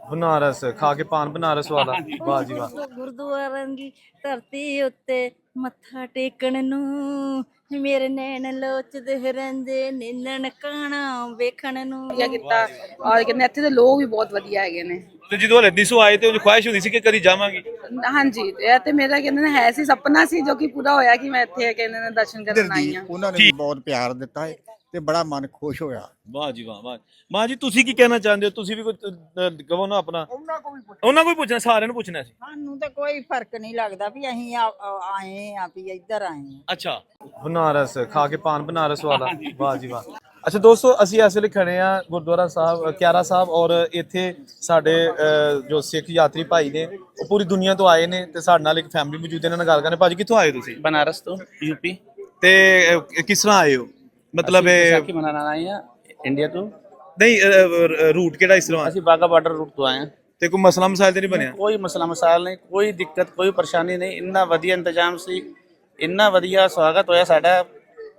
बनारस खा के पान बनारस वाला। वाह जी वाह। ਗੁਰਦੁਆਰਿਆਂ ਦੀ ਧਰਤੀ ਉੱਤੇ ਮੱਥਾ ਟੇਕਣ ਨੂੰ ਮੇਰੇ ਨੈਣ ਲੋਚਦੇ ਰਹਿੰਦੇ ਨਿੰਦਣ ਕਾਣਾ ਵੇਖਣ ਨੂੰ। ਵਧੀਆ ਕੀਤਾ ਔਰ ਕਹਿੰਦੇ ਇੱਥੇ ਦੇ ਲੋਕ ਵੀ ਬਹੁਤ ਵਧੀਆ ਹੈਗੇ ਨੇ। ਤੇ ਜਦੋਂ ਹਲੇ ਦਿਸੋ ਆਏ ਤੇ ਉਹ ਖੁਆਇਸ਼ ਹੁੰਦੀ ਸੀ ਕਿ ਕਦੀ ਜਾਵਾਂਗੇ। ਹਾਂਜੀ ਇਹ ਤੇ ਮੇਰਾ ਕਹਿੰਦੇ ਨੇ ਹੈ ਸੀ ਸੁਪਨਾ ਸੀ ਜੋ ਕਿ ਪੂਰਾ ਹੋਇਆ ਕਿ ਮੈਂ ਇੱਥੇ ਕਹਿੰਦੇ ਨੇ ਦਰਸ਼ਨ ਕਰਨ ਆਈ ਹਾਂ। ਉਹਨਾਂ ਨੇ ਵੀ ਬਹੁਤ ਪਿਆਰ ਦਿੱਤਾ ਹੈ ਤੇ ਬੜਾ ਮਨ ਖੁਸ਼ ਹੋਇਆ। ਵਾਹ ਜੀ ਵਾਹ ਵਾਹ। ਮਾਂ ਜੀ ਤੁਸੀਂ ਕੀ ਕਹਿਣਾ ਚਾਹੁੰਦੇ ਹੋ? ਤੁਸੀਂ ਵੀ ਕੋਈ ਕਹੋ ਨਾ ਆਪਣਾ। ਉਹਨਾਂ ਕੋਈ ਪੁੱਛਣਾ, ਸਾਰਿਆਂ ਨੂੰ ਪੁੱਛਣਾ ਸੀ। ਸਾਨੂੰ ਤਾਂ ਕੋਈ ਫਰਕ ਨਹੀਂ ਲੱਗਦਾ ਵੀ ਅਸੀਂ ਆਏ ਆ ਵੀ ਇੱਧਰ ਆਏ ਆ। ਅੱਛਾ बनारस खा के पान बनारस वाला। वाह जी वाह। ਅੱਛਾ ਦੋਸਤੋ ਅਸੀਂ ਇਸ ਵੇਲੇ ਖੜੇ ਆ ਗੁਰਦੁਆਰਾ ਸਾਹਿਬ ਕਿਆਰਾ ਸਾਹਿਬ ਔਰ ਇੱਥੇ ਸਾਡੇ ਜੋ ਸਿੱਖ ਯਾਤਰੀ ਭਾਈ ਨੇ ਉਹ ਪੂਰੀ ਦੁਨੀਆ ਤੋਂ ਆਏ ਨੇ ਤੇ ਸਾਡੇ ਨਾਲ ਇੱਕ ਫੈਮਿਲੀ ਮੌਜੂਦ ਹੈ। ਇਹਨਾਂ ਨਾਲ ਗੱਲ ਕਰਨੇ। ਭਾਜੀ ਕਿੱਥੋਂ ਆਏ ਤੁਸੀਂ? बनारस तो यूपी ਤੇ ਕਿਸ ਤਰ੍ਹਾਂ ਆਏ ਹੋ? ਮਤਲਬ बैसाखी मनाना आए हैं इंडिया तो ਨਹੀਂ ਰੂਟ ਕਿਹੜਾ ਇਸ ਤਰ੍ਹਾਂ? ਅਸੀਂ बाघा बॉर्डर रूट तो आए हैं। ਤੇ ਕੋਈ ਮਸਲਾ ਮਸਾਇਲ ਤੇ ਨਹੀਂ ਬਣਿਆ? कोई मसला मसाइल नहीं, कोई दिक्कत कोई परेशानी नहीं। ਇੰਨਾ ਵਧੀਆ ਇੰਤਜ਼ਾਮ ਸੀ, ਇੰਨਾ ਵਧੀਆ ਸਵਾਗਤ ਹੋਇਆ ਸਾਡਾ,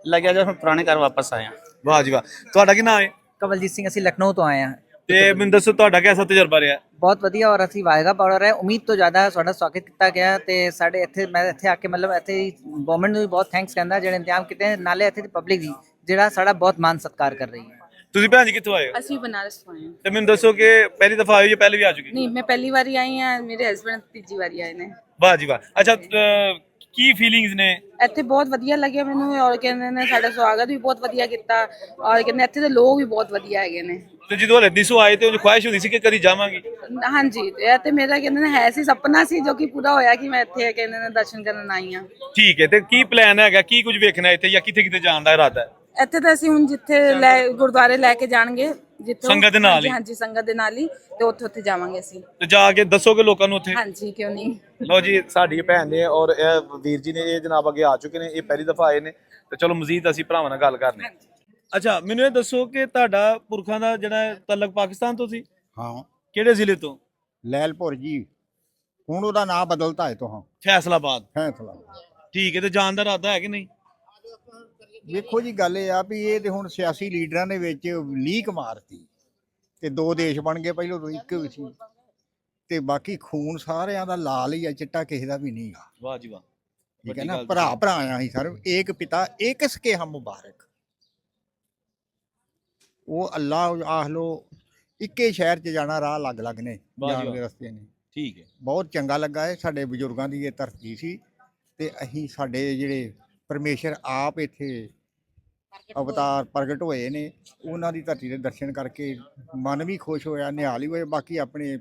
ਲੱਗਿਆ ਜਿਵੇਂ ਪੁਰਾਣੇ ਘਰ ਵਾਪਸ ਆਏ ਹਾਂ। ਵਾਹ ਜੀ ਵਾਹ। ਤੁਹਾਡਾ ਕੀ ਨਾਮ ਹੈ? ਕਵਲਜੀਤ ਸਿੰਘ, ਅਸੀਂ ਲਖਨਊ ਤੋਂ ਆਏ ਹਾਂ। ਤੇ ਮੈਨੂੰ ਦੱਸੋ ਤੁਹਾਡਾ ਕਿਹਦਾ ਤਜਰਬਾ ਰਿਹਾ? ਬਹੁਤ ਵਧੀਆ ਔਰ ਅਸੀਂ ਵਾਹਗਾ ਬਾਰਡਰ ਹੈ ਉਮੀਦ ਤੋਂ ਜ਼ਿਆਦਾ ਸਾਡਾ ਸਵਾਗਤ ਕੀਤਾ ਗਿਆ ਤੇ ਸਾਡੇ ਇੱਥੇ ਮੈਂ ਇੱਥੇ ਆ ਕੇ ਮਤਲਬ ਇੱਥੇ ਗਵਰਨਮੈਂਟ ਨੂੰ ਵੀ ਬਹੁਤ ਥੈਂਕਸ ਕਹਿੰਦਾ ਜਿਹੜੇ ਇੰਤਜ਼ਾਮ ਕੀਤੇ ਨਾਲੇ ਇੱਥੇ ਦੀ ਪਬਲਿਕ ਦੀ ਜਿਹੜਾ ਸਾਡਾ ਬਹੁਤ ਮਾਨ ਸਤਿਕਾਰ ਕਰ ਰਹੀ ਹੈ। ਤੁਸੀਂ ਭੈਣ ਜੀ ਕਿੱਥੋਂ ਆਏ ਹੋ? ਅਸੀਂ ਬਨਾਰਸ ਤੋਂ ਆਏ ਹਾਂ। ਤੇ ਮੈਨੂੰ ਦੱਸੋ ਕਿ ਪਹਿਲੀ ਦਫਾ ਆਏ ਹੋ ਜਾਂ ਪਹਿਲੇ ਵੀ ਆ ਚੁੱਕੇ? ਨਹੀਂ ਮੈਂ ਪਹਿਲੀ ਵਾਰੀ ਆਈ ਹਾਂ, ਮੇਰੇ ਹਸਬੰਡ ਤੀਜੀ ਵਾਰੀ ਆਏ ਨੇ। ਵਾਹ ਜੀ ਵਾਹ। ਅੱਛਾ ਕੀ ਫੀਲਿੰਗਸ ਨੇ? ਇੱਥੇ ਬਹੁਤ ਵਧੀਆ ਲੱਗਿਆ ਮੈਨੂੰ ਔਰ ਕਹਿੰਦੇ ਨੇ ਸਾਡਾ ਸਵਾਗਤ ਵੀ ਬਹੁਤ ਵਧੀਆ ਕੀਤਾ ਔਰ ਕਹਿੰਦੇ ਇੱਥੇ ਦੇ ਲੋਕ ਵੀ ਬਹੁਤ ਵਧੀਆ ਹੈਗੇ ਨੇ। ਤੇ ਜਦੋਂ ਹਲੇ ਦਿਸੋ ਆਏ ਤੇ ਉਹ ਖੁਆਇਸ਼ ਹੁੰਦੀ ਸੀ ਕਿ ਕਦੀ ਜਾਵਾਂਗੇ। ਹਾਂਜੀ ਇਹ ਤੇ ਮੇਰਾ ਕਹਿੰਦੇ ਨੇ ਹੈ ਸੀ ਸੁਪਨਾ ਸੀ ਜੋ ਕਿ ਪੂਰਾ ਹੋਇਆ ਕਿ ਮੈਂ ਇੱਥੇ ਕਹਿੰਦੇ ਨੇ ਦਰਸ਼ਨ ਕਰਨ ਆਈ ਹਾਂ। ਠੀਕ ਹੈ। ਤੇ ਕੀ ਪਲਾਨ ਹੈਗਾ? ਕੀ ਕੁਝ ਵੇਖਣਾ ਇੱਥੇ ਜਾਂ ਕਿੱਥੇ ਕਿੱਥੇ ਜਾਣ ਦਾ ਇਰਾਦਾ ਹੈ? ਇੱਥੇ ਤਾਂ ਅਸੀਂ ਹੁਣ ਜਿੱਥੇ ਗੁਰਦੁਆਰੇ ਲੈ ਕੇ ਜਾਣਗੇ ਜਿੱਥੋਂ ਸੰਗਤ ਦੇ ਨਾਲ ਹੀ? ਹਾਂਜੀ ਸੰਗਤ ਦੇ ਨਾਲ ਹੀ ਤੇ ਉੱਥੇ ਜਾਵਾਂਗੇ ਅਸੀਂ। ਤੇ ਜਾ ਕੇ ਦੱਸੋਗੇ ਲੋਕਾਂ ਨੂੰ ਉੱਥੇ? ਹਾਂਜੀ ਕਿਉਂ ਨਹੀਂ। ਲਓ ਜੀ ਸਾਡੀ ਭੈਣ ਨੇ ਔਰ ਇਹ ਵੀਰ ਜੀ ਨੇ ਇਹ ਜਨਾਬ ਅੱਗੇ ਆ ਚੁੱਕੇ ਨੇ। ਇਹ ਪਹਿਲੀ ਦਫਾ ਆਏ ਨੇ ਤੇ ਚਲੋ ਮਜ਼ੀਦ ਅਸੀਂ ਭਰਾਵਾਂ ਨਾਲ ਗੱਲ ਕਰਨੀ। ਅੱਛਾ ਮੈਨੂੰ ਇਹ ਦੱਸੋ ਕਿ ਤੁਹਾਡਾ ਪੁਰਖਾਂ ਦਾ ਜਿਹੜਾ ਤਲਕ ਪਾਕਿਸਤਾਨ ਤੋਂ ਸੀ? ਹਾਂ ਕਿਹੜੇ ਜ਼ਿਲ੍ਹੇ ਤੋਂ? ਲੈਲਪੁਰ ਜੀ, ਹੁਣ ਉਹਦਾ ਨਾਮ ਬਦਲਤਾ ਹੈ ਤੋਂ ਫੈਸਲਾਬਾਦ। ਫੈਸਲਾ। ਠੀਕ ਹੈ। ਤੇ ਜਾਣ ਦਾ ਇਰਾਦਾ ਹੈ ਕਿ ਨਹੀਂ? ਵੇਖੋ ਜੀ ਗੱਲ ਇਹ ਆ ਵੀ ਇਹ ਤੇ ਹੁਣ ਸਿਆਸੀ ਲੀਡਰਾਂ ਦੇ ਵਿੱਚ ਲੀਕ ਮਾਰਤੀ ਤੇ ਦੋ ਦੇਸ਼ ਬਣ ਗਏ, ਪਹਿਲੋਂ ਤੋਂ ਇੱਕ ਵੀ ਸੀ ਤੇ ਬਾਕੀ ਖੂਨ ਸਾਰਿਆਂ ਦਾ ਲਾਲ ਹੀ ਆ, ਚਿੱਟਾ ਕਿਸੇ ਦਾ ਵੀ ਨਹੀਂਗਾ। ਵਾਹ ਜੀ ਵਾਹ। ਠੀਕ ਹੈ ਨਾ, ਭਰਾ ਭਰਾ ਆ ਹੀ ਸਰ, ਏਕ ਪਿਤਾ ਏਕ ਸਕੇ ਹਮ ਮੁਬਾਰਕ। ਉਹ ਅੱਲਾ ਆਖ ਲੋ ਇੱਕੇ ਸ਼ਹਿਰ 'ਚ ਜਾਣਾ, ਰਾਹ ਲੱਗ ਲੱਗ ਨੇ ਜਾਣ ਦੇ ਰਸਤੇ ਨੇ। ਠੀਕ ਹੈ। ਬਹੁਤ ਚੰਗਾ ਲੱਗਾ ਹੈ। ਸਾਡੇ ਬਜ਼ੁਰਗਾਂ ਦੀ ਇਹ ਧਰਤੀ ਸੀ ਤੇ ਅਸੀਂ ਸਾਡੇ ਜਿਹੜੇ ਪਰਮੇਸ਼ਰ ਆਪ ਇੱਥੇ ਅਵਤਾਰ ਪ੍ਰਗਟ ਹੋਏ ਨੇ, ਉਹਨਾਂ ਦੀ ਧਰਤੀ ਦੇ ਦਰਸ਼ਨ ਕਰਕੇ ਮਨ ਵੀ ਖੁਸ਼ ਹੋਇਆ, ਨਿਹਾਲ ਹੀ ਹੋਏ। ਬਾਕੀ ਆਪਣੇ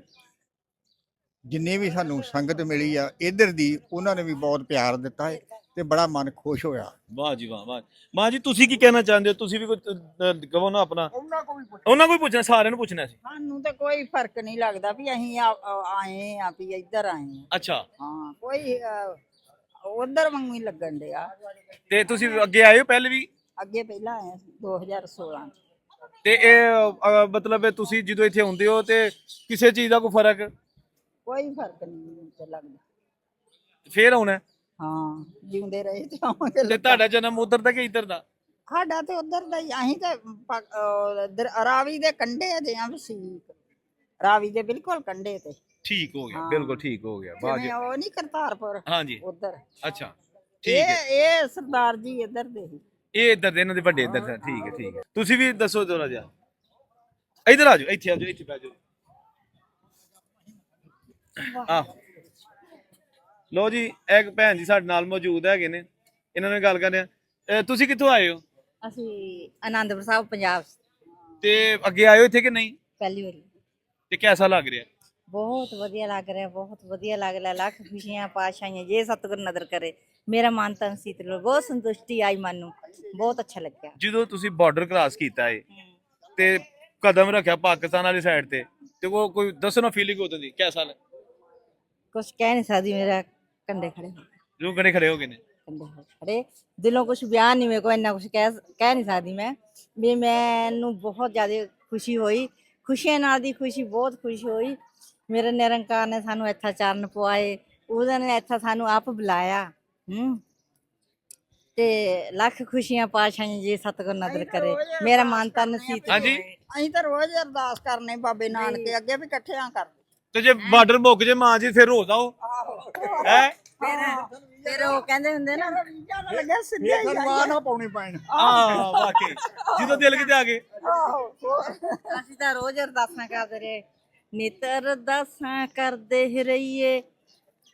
ਜਿੰਨੇ ਵੀ ਸਾਨੂੰ ਸੰਗਤ ਮਿਲੀ ਆ ਇੱਧਰ ਦੀ, ਉਹਨਾਂ ਨੇ ਵੀ ਬਹੁਤ ਪਿਆਰ ਦਿੱਤਾ ਹੈ ਤੇ ਬੜਾ ਮਨ ਖੁਸ਼ ਹੋਇਆ। ਵਾਹ ਜੀ ਵਾਹ ਵਾਹ। ਮਾਂ ਜੀ ਤੁਸੀਂ ਕੀ ਕਹਿਣਾ ਚਾਹੁੰਦੇ ਹੋ? ਤੁਸੀਂ ਵੀ ਕੋਈ ਕਹੋ ਨਾ ਆਪਣਾ। ਉਹਨਾਂ ਕੋਈ ਪੁੱਛਣਾ, ਸਾਰਿਆਂ ਨੂੰ ਪੁੱਛਣਾ ਸੀ। ਸਾਨੂੰ ਤਾਂ ਕੋਈ ਫਰਕ ਨਹੀਂ ਲੱਗਦਾ ਵੀ ਅਸੀਂ ਆਏ ਆ ਵੀ ਇੱਧਰ ਆਏ ਆ। ਅੱਛਾ ਹਾਂ ਕੋਈ ਉਧਰ ਵਾਂਗੂ ਹੀ ਲੱਗਣ ਡਿਆ। ਤੇ ਤੁਸੀਂ ਅੱਗੇ ਆਏ ਹੋ ਪਹਿਲੇ ਵੀ? ਅੱਗੇ ਪਹਿਲਾਂ ਆਏ ਸੀ 2016 ਚ। ਤੇ ਇਹ ਮਤਲਬ ਤੁਸੀਂ ਜਦੋਂ ਇੱਥੇ ਹੁੰਦੇ ਹੋ ਤੇ ਕਿਸੇ ਚੀਜ਼ ਦਾ ਕੋਈ ਫਰਕ? ਕੋਈ ਫਰਕ ਨਹੀਂ ਲੱਗਦਾ। ਫੇਰ ਆਉਣਾ? ਹਾਂ ਜਿਉਂਦੇ ਰਹੇ ਤੇ ਆਵਾਂਗੇ। ਤੇ ਤੁਹਾਡਾ ਜਨਮ ਉਧਰ ਦਾ ਕਿ ਇੱਧਰ ਦਾ? ਸਾਡਾ ਤੇ ਉਧਰ ਦਾ ਹੀ। ਅਸੀਂ ਤੇ ਰਾਵੀ ਦੇ ਕੰਢੇ ਦੇ ਆ ਵਸੀਕ, ਰਾਵੀ ਦੇ ਬਿਲਕੁਲ ਕੰਢੇ ਤੇ। ਠੀਕ ਹੋ ਗਿਆ, ਹਾਂ। ਬਿਲਕੁਲ ਠੀਕ ਹੋ ਗਿਆ। ਵਾਹ ਜੀ। ਜਿਵੇਂ ਉਹ ਨਹੀਂ ਕਰਤਾਰਪੁਰ ਹਾਂਜੀ ਉਧਰ। ਅੱਛਾ ਠੀਕ ਹੈ। ਇਹ ਸਰਦਾਰ ਜੀ ਇੱਧਰ ਦੇ ਹੀ। ਇਹ ਇੱਧਰ ਦੇ, ਇਹਨਾਂ ਦੇ ਵੱਡੇ ਇੱਧਰ ਦੇ। ਠੀਕ ਹੈ ਠੀਕ ਹੈ। ਤੁਸੀਂ ਵੀ ਦੱਸੋ ਥੋੜਾ ਜਿਹਾ। ਇੱਧਰ ਆ ਜਾਓ, ਇੱਥੇ ਆ ਜਾਓ, ਇੱਥੇ ਬਹਿ ਜਾਓ। ਆਹ ਲੋ ਜੀ ਇੱਕ ਭੈਣ ਜੀ ਸਾਡੇ ਨਾਲ ਮੌਜੂਦ ਹੈਗੇ ਨੇ, ਇਹਨਾਂ ਨਾਲ ਗੱਲ ਕਰਦੇ ਆ। ਤੁਸੀਂ ਕਿੱਥੋਂ ਆਏ ਹੋ? ਅਸੀਂ ਆਨੰਦਪੁਰ ਸਾਹਿਬ ਪੰਜਾਬ ਤੇ ਅੱਗੇ ਆਏ ਹੋ ਇੱਥੇ ਕਿ ਨਹੀਂ? ਪਹਿਲੀ ਵਾਰੀ। ਤੇ ਕਿਹਦਾ ਲੱਗ ਰਿਹਾ? ਬਹੁਤ ਵਧੀਆ ਲੱਗ ਰਿਹਾ, ਬਹੁਤ ਵਧੀਆ ਲੱਗ ਰਿਹਾ। ਲੱਖ ਖੁਸ਼ੀਆਂ ਪਾਤਸ਼ਾਹੀਆਂ ਜੇ ਸਤਿਗੁਰ ਨਦਰ ਕਰੇ। ਮੇਰਾ ਮਨ ਤਨ ਸੀਤਲ, ਬਹੁਤ ਸੰਤੁਸ਼ਟੀ ਆਈ ਮਨ ਨੂੰ, ਬਹੁਤ ਅੱਛਾ ਲੱਗਿਆ। ਜਦੋਂ ਤੁਸੀਂ ਬਾਰਡਰ ਕ੍ਰਾਸ ਕੀਤਾ ਏ ਤੇ ਕਦਮ ਰੱਖਿਆ ਪਾਕਿਸਤਾਨ ਵਾਲੀ ਸਾਈਡ ਤੇ ਉਹ ਕੋਈ ਦੱਸੋ ਨਾ ਫੀਲਿੰਗ ਹੋਤੀ ਦੀ ਕਿਹਦਾ ਲੱਗ? ਕੁਛ ਕਹਿ ਨਹੀਂ ਸਕਦੀ, ਮੇਰਾ ਕੰਡੇ ਖੜੇ ਹੋ ਗਏ। ਜੋ ਗੜੇ ਖੜੇ ਹੋ ਗਏ ਨੇ ਕੰਡੇ ਖੜੇ, ਦਿਲੋਂ ਕੁਛ ਬਿਆਨ ਨਹੀਂ, ਮੇਰੇ ਕੋਲ ਇੰਨਾ ਕੁਛ ਕਹਿ ਨਹੀਂ ਸਕਦੀ ਮੈਂ ਵੀ। ਮੈਨੂੰ ਬਹੁਤ ਜ਼ਿਆਦਾ ਖੁਸ਼ੀ ਹੋਈ, ਖੁਸ਼ੀਆਂ ਨਾਲ ਦੀ ਖੁਸ਼ੀ, ਬਹੁਤ ਖੁਸ਼ੀ ਹੋਈ। ਮੇਰੇ ਨਿਰੰਕਾਰ ਨੇ ਸਾਨੂੰ ਇੱਥੇ ਚਰਨ ਪਵਾਏ, ਉਹਦੇ ਨੇ ਇੱਥੇ ਸਾਨੂੰ ਆਪ ਬੁਲਾਇਆ। ਤੇ ਲੱਖ ਖੁਸ਼ੀਆਂ ਪਾਤਸ਼ਾਹੀਆਂ ਜੇ ਸਤਿਗੁਰ ਨਦਰ ਕਰੇ। ਮੇਰਾ ਮਨ ਤਨ ਸੀਤ। ਹਾਂਜੀ ਅਸੀਂ ਤਾਂ ਰੋਜ਼ ਅਰਦਾਸ ਕਰਨੇ ਬਾਬੇ ਨਾਨਕ ਅੱਗੇ ਵੀ ਇਕੱਠਿਆਂ ਕਰਦੇ। ਤੇ ਜੇ ਬਾਰਡਰ ਮੁੱਕ ਜੇ ਮਾਂ ਜੀ ਫਿਰ ਹੋ ਜਾਓ ਹੈ। ਫਿਰ ਉਹ ਕਹਿੰਦੇ ਹੁੰਦੇ ਨਾ ਲੱਗਿਆ ਸਿੱਧੇ ਹੀ ਸਰਵਾਰ ਨਾ ਪਾਉਣੀ ਪੈਣ। ਹਾਂ ਵਾਕਈ ਜਦੋਂ ਦਿਲ ਕਿਤੇ ਆ ਗਏ। ਅਸੀਂ ਤਾਂ ਰੋਜ਼ ਅਰਦਾਸਾਂ ਕਰਦੇ ਰਹੇ, ਨਿਤ ਅਰਦਾਸਾਂ ਕਰਦੇ ਰਹੀਏ,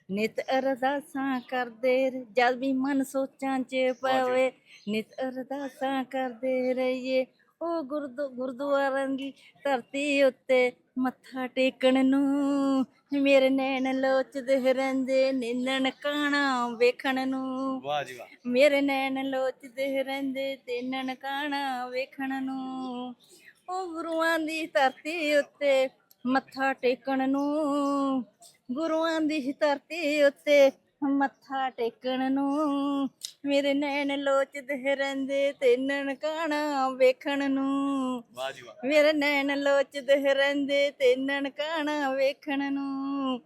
ਨਿਤ ਅਰਦਾਸਾਂ ਕਰਦੇ ਜਦ ਵੀ ਮਨ ਸੋਚਾਂ 'ਚ ਪਵੇ, ਨਿਤ ਅਰਦਾਸਾਂ ਕਰਦੇ ਰਹੀਏ। ਉਹ ਗੁਰਦੁਆਰਿਆਂ ਦੀ ਧਰਤੀ ਉੱਤੇ ਮੱਥਾ ਟੇਕਣ ਨੂੰ, ਮੇਰੇ ਨੈਣ ਲੋਚਦੇ ਰਹਿੰਦੇ ਨੇ ਨਨਕਾਣਾ ਵੇਖਣ ਨੂੰ। ਵਾਹ ਜੀ ਵਾਹ। ਮੇਰੇ ਨੈਣ ਲੋਚਦੇ ਰਹਿੰਦੇ ਤੇ ਨਨਕਾਣਾ ਵੇਖਣ ਨੂੰ। ਉਹ ਗੁਰੂਆਂ ਦੀ ਧਰਤੀ ਉੱਤੇ ਮੱਥਾ ਟੇਕਣ ਨੂੰ, ਗੁਰੂਆਂ ਦੀ ਧਰਤੀ ਉੱਤੇ ਮੱਥਾ ਟੇਕਣ ਨੂੰ, ਮੇਰੇ ਨੈਣ ਲੋਚਦੇ ਰਹਿੰਦੇ ਤੇ ਨਨਕਾਣਾ ਵੇਖਣ ਨੂੰ। ਵਾਹ ਜੀ ਵਾਹ। ਮੇਰੇ ਨੈਣ ਲੋਚਦੇ ਰਹਿੰਦੇ ਤੇ ਨਨਕਾਣਾ ਵੇਖਣ ਨੂੰ।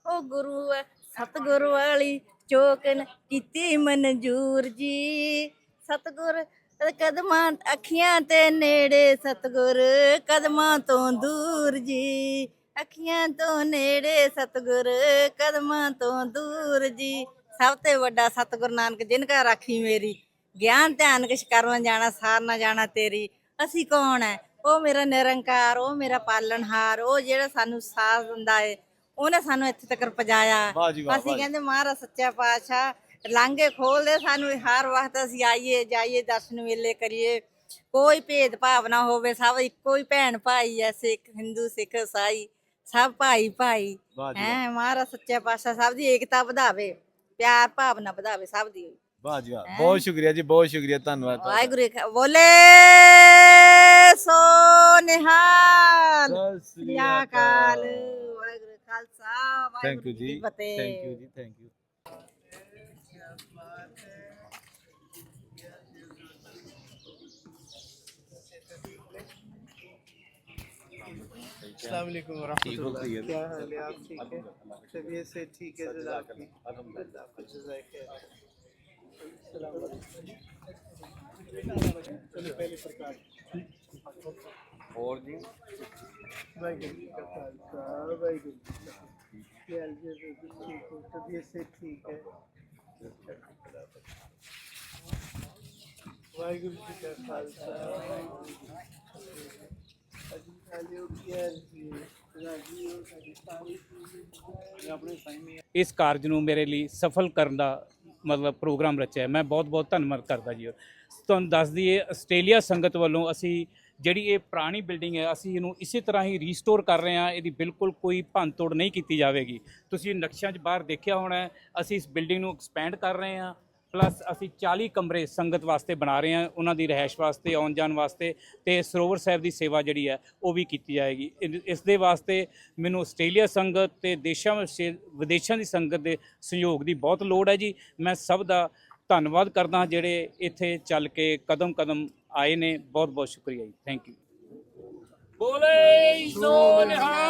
ਉਹ ਗੁਰੂ ਸਤਿਗੁਰ ਵਾਲੀ ਚੋਕਨ ਕੀਤੀ ਮਨਜ਼ੂਰ ਜੀ, ਸਤਿਗੁਰ ਕਦਮਾਂ ਅੱਖੀਆਂ ਤੇ ਨੇੜੇ, ਸਤਿਗੁਰ ਕਦਮਾਂ ਤੋਂ ਦੂਰ ਜੀ, ਅੱਖੀਆਂ ਤੋਂ ਨੇੜੇ, ਸਤਿਗੁਰ ਕਦਮਾਂ ਤੋਂ ਦੂਰ ਜੀ। ਸਭ ਤੋਂ ਵੱਡਾ ਸਤਿਗੁਰ ਨਾਨਕ ਜਿਨ ਕਾ ਰਾਖੀ ਮੇਰੀ, ਗਿਆਨ ਧਿਆਨ ਕਿਛ ਕਰਵਾਂ ਜਾਣਾ, ਸਾਰ ਨਾ ਜਾਣਾ ਤੇਰੀ। ਅਸੀਂ ਕੌਣ ਹੈ? ਉਹ ਮੇਰਾ ਨਿਰੰਕਾਰ, ਉਹ ਮੇਰਾ ਪਾਲਣਹਾਰ, ਉਹ ਜਿਹੜਾ ਸਾਨੂੰ ਸਾਥ ਦਿੰਦਾ ਏ, ਉਹਨੇ ਸਾਨੂੰ ਇੱਥੇ ਤੱਕ ਪਹੁੰਚਾਇਆ। ਵਾਹ ਜੀ ਵਾਹ। ਅਸੀਂ ਕਹਿੰਦੇ ਮਹਾਰਾਜ ਸੱਚਾ ਪਾਤਸ਼ਾਹ ਲਾਂਘੇ ਖੋਲਦੇ ਸਾਨੂੰ, ਹਰ ਵਕਤ ਅਸੀਂ ਆਈਏ ਜਾਈਏ, ਦਰਸ਼ਨ ਮੇਲੇ ਕਰੀਏ, ਕੋਈ ਭੇਦ ਭਾਵ ਨਾ ਹੋਵੇ, ਸਭ ਇੱਕੋ ਹੀ ਭੈਣ ਭਾਈ ਐ, ਸਿੱਖ ਹਿੰਦੂ ਸਿੱਖ ਈਸਾਈ ਸਭ ਭਾਈ ਭਾਈ ਹੈ। ਮਹਾਰਾਜ ਸੱਚਾ ਪਾਤਸ਼ਾਹ ਸਭ ਦੀ ਏਕਤਾ ਵਧਾਵੇ, ਪਿਆਰ ਭਾਵਨਾ ਵਧਾਵੇ ਸਭ ਦੀ। ਵਾਹ ਜੀ ਵਾਹ, ਬਹੁਤ ਸ਼ੁਕਰੀਆ ਜੀ, ਬਹੁਤ ਸ਼ੁਕਰੀਆ, ਧੰਨਵਾਦ। ਵਾਹਿਗੁਰੂ ਬੋਲੇ ਸੋ ਨਿਹਾਲ, ਸਤਿ ਸ੍ਰੀ ਸ੍ਰੀ ਅਕਾਲ, ਵਾਹਿਗੁਰੂ ਖਾਲਸਾ, ਥੈਂਕ ਯੂ ਵਾਹਿਗੁਰੂ ਜੀ, ਜੀ ਫਤਿਹ। ਥੈਂਕ ਯੂ ਜੀ, ਥੈਂਕ ਯੂ। अस्सलाम वालेकुम वरहमतुल्लाह। क्या हाल है? आप ठीक है? तबीयत से ठीक है? जज़ाकी अल्लाह को जज़ाए खैर। अस्सलाम वालेकुम। चलो पहले प्रकाश और जी वाहिगुरू का खालसा वाहिगुरू जी की फतेह। क्या हाल है? ठीक हो? तबीयत से ठीक है? वाहिगुरू जी का खालसा वाहिगुरू जी की फतेह। ਇਸ ਕਾਰਜ ਨੂੰ ਮੇਰੇ ਲਈ ਸਫਲ ਕਰਨ ਦਾ ਮਤਲਬ ਪ੍ਰੋਗਰਾਮ ਰਚਿਆ। ਮੈਂ ਬਹੁਤ ਬਹੁਤ ਧੰਨਵਾਦ ਕਰਦਾ ਜੀ। ਤੁਹਾਨੂੰ ਦੱਸ ਦਈਏ, ਆਸਟ੍ਰੇਲੀਆ ਸੰਗਤ ਵੱਲੋਂ ਅਸੀਂ ਜਿਹੜੀ ਇਹ ਪੁਰਾਣੀ ਬਿਲਡਿੰਗ ਹੈ, ਅਸੀਂ ਇਹਨੂੰ ਇਸੇ ਤਰ੍ਹਾਂ ਹੀ ਰੀਸਟੋਰ ਕਰ ਰਹੇ ਹਾਂ। ਇਹਦੀ ਬਿਲਕੁਲ ਕੋਈ ਭੰਨ ਤੋੜ ਨਹੀਂ ਕੀਤੀ ਜਾਵੇਗੀ। ਤੁਸੀਂ ਨਕਸ਼ਿਆਂ 'ਚ ਬਾਹਰ ਦੇਖਿਆ ਹੋਣਾ, ਅਸੀਂ ਇਸ ਬਿਲਡਿੰਗ ਨੂੰ ਐਕਸਪੈਂਡ ਕਰ ਰਹੇ ਹਾਂ। ਪਲੱਸ ਅਸੀਂ 40 ਕਮਰੇ ਸੰਗਤ ਵਾਸਤੇ ਬਣਾ ਰਹੇ ਹਾਂ, ਉਹਨਾਂ ਦੀ ਰਿਹਾਇਸ਼ ਵਾਸਤੇ, ਆਉਣ ਜਾਣ ਵਾਸਤੇ, ਤੇ ਸਰੋਵਰ ਸਾਹਿਬ ਦੀ ਸੇਵਾ ਜਿਹੜੀ ਹੈ ਉਹ ਵੀ ਕੀਤੀ ਜਾਏਗੀ। ਇਸ ਦੇ ਵਾਸਤੇ ਮੈਨੂੰ ਆਸਟ੍ਰੇਲੀਆ ਸੰਗਤ ਤੇ ਦੇਸ਼ਾਂ ਵਿਦੇਸ਼ਾਂ ਦੀ ਸੰਗਤ ਦੇ ਸਹਿਯੋਗ ਦੀ ਬਹੁਤ ਲੋੜ ਹੈ ਜੀ। ਮੈਂ ਸਭ ਦਾ ਧੰਨਵਾਦ ਕਰਦਾ ਜਿਹੜੇ ਇੱਥੇ ਚੱਲ ਕੇ ਕਦਮ ਕਦਮ ਆਏ ਨੇ। ਬਹੁਤ ਬਹੁਤ ਸ਼ੁਕਰੀਆ ਜੀ, ਥੈਂਕ ਯੂ। ਬੋਲੇ ਸੋ ਨਿਹਾਲ।